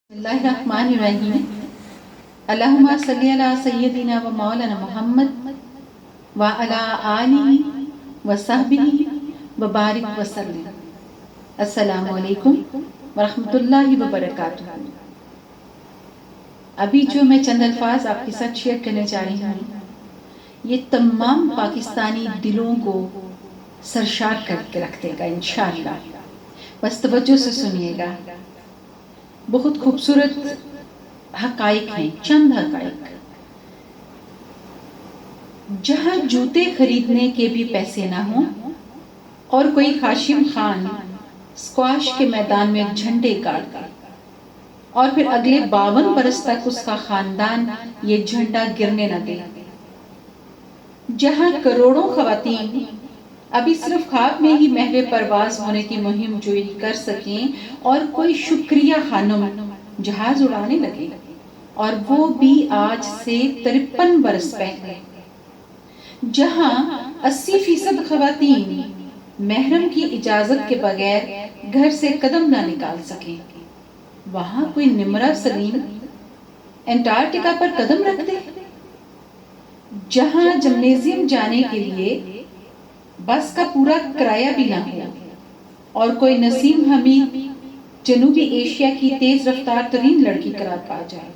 بسم اللہ الرحمن الرحیم اللہم صلی علی سیدنا و مولانا محمد وعلی آلہ و صحبہ و بارک وسلم۔ السلام علیکم ورحمۃ اللہ وبرکاتہ۔ ابھی جو میں چند الفاظ آپ کے ساتھ شیئر کرنے جا رہی ہوں، یہ تمام پاکستانی دلوں کو سرشار کر کے رکھ دے گا انشاءاللہ۔ بس توجہ سے سنیے گا۔ بہت خوبصورت حقائق ہیں، چند حقائق۔ جہاں جوتے خریدنے کے بھی پیسے نہ ہوں اور کوئی خاشم خان اسکواش کے میدان میں جھنڈے گاڑ دے اور پھر اگلے 52 برس تک اس کا خاندان یہ جھنڈا گرنے نہ دے، جہاں کروڑوں خواتین ابھی صرف خواب میں ہی محو پرواز ہونے کی مہم جوئی کر سکیں اور کوئی شکریہ خانم جہاز اڑانے لگے، اور وہ بھی آج سے 53 برس پہلے، جہاں 80% خواتین محرم کی اجازت کے بغیر گھر سے قدم نہ نکال سکیں، وہاں کوئی نمرہ سلیم انٹارکٹیکا پر قدم رکھ دے، جہاں جمنیزیم جانے کے لیے بس کا پورا کرایہ بھی نہ ہو اور کوئی نسیم حمید جنوبی ایشیا کی تیز رفتار ترین لڑکی قرار پا جائے،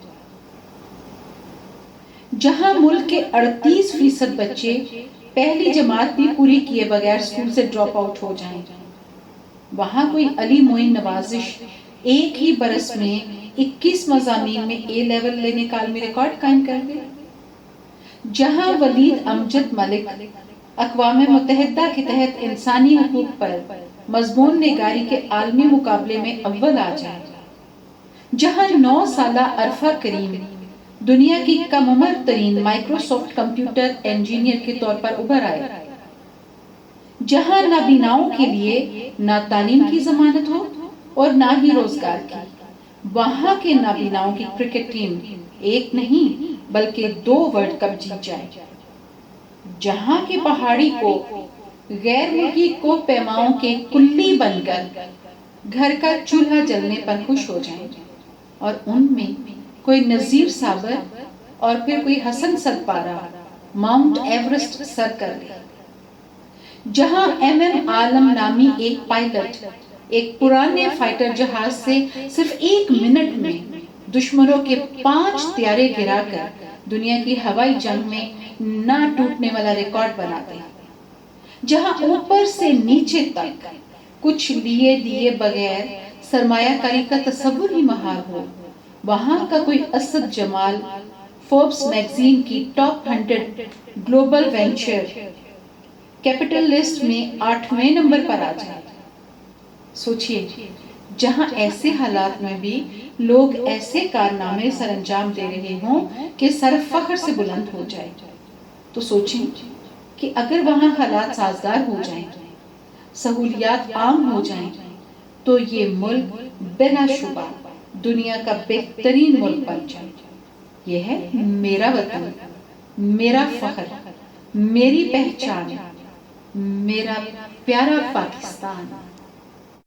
جہاں ملک کے 38% بچے پہلی جماعت بھی پوری کیے بغیر اسکول سے ڈراپ آؤٹ ہو جائیں، وہاں کوئی علی معین نوازش ایک ہی برس میں 21 مضامین میں اے لیول لینے کا عالمی ریکارڈ قائم کر دے، جہاں ولید امجد ملک اقوام متحدہ کے تحت انسانی حقوق پر مضمون نگاری کے عالمی مقابلے میں اول آ جائے، جہاں 9 سالہ عرفہ کریم دنیا کی کم عمر ترین مائکروسافٹ کمپیوٹر انجینئر کے طور پر ابھر آئے، جہاں نابیناؤں کے لیے نہ تعلیم کی ضمانت ہو اور نہ ہی روزگار کی، وہاں کے نابیناؤں کی کرکٹ ٹیم ایک نہیں بلکہ 2 ورلڈ کپ جیت جائے، جہاں کے پہاڑی کو غیر ملکی کوہ پیماؤں کے کلی بن کر گھر کا چولہا جلنے پر خوش ہو جائیں اور ان میں کوئی نذیر صابر اور پھر کوئی حسن سرپارہ ماؤنٹ ایورسٹ سر کر لے، جہاں MM عالم نامی ایک پائلٹ ایک پرانے فائٹر جہاز سے صرف 1 منٹ میں دشمنوں کے 5 طیارے گرا کر دنیا کی ہوائی جنگ میں نہ ٹوٹنے والا ریکارڈ بنا دے، جہاں اوپر سے نیچے تک کچھ لیے دیے بغیر سرمایہ کاری کا تصور ہی محال ہو، وہاں کا کوئی اسد جمال فوربس میگزین کی top 100 global venture capital list میں 8ویں نمبر پر آ جائے۔ سوچئے، جہاں ایسے حالات میں بھی لوگ ایسے کارنامے سر انجام دے رہے ہوں کہ سر فخر سے بلند ہو جائے، تو سوچیں کہ اگر وہاں حالات سازگار ہو جائیں، سہولیات عام ہو جائیں، تو یہ ملک بلا شبہ دنیا کا بہترین ملک بن جائے۔ یہ ہے میرا وطن، میرا فخر، میری پہچان، میرا پیارا پاکستان۔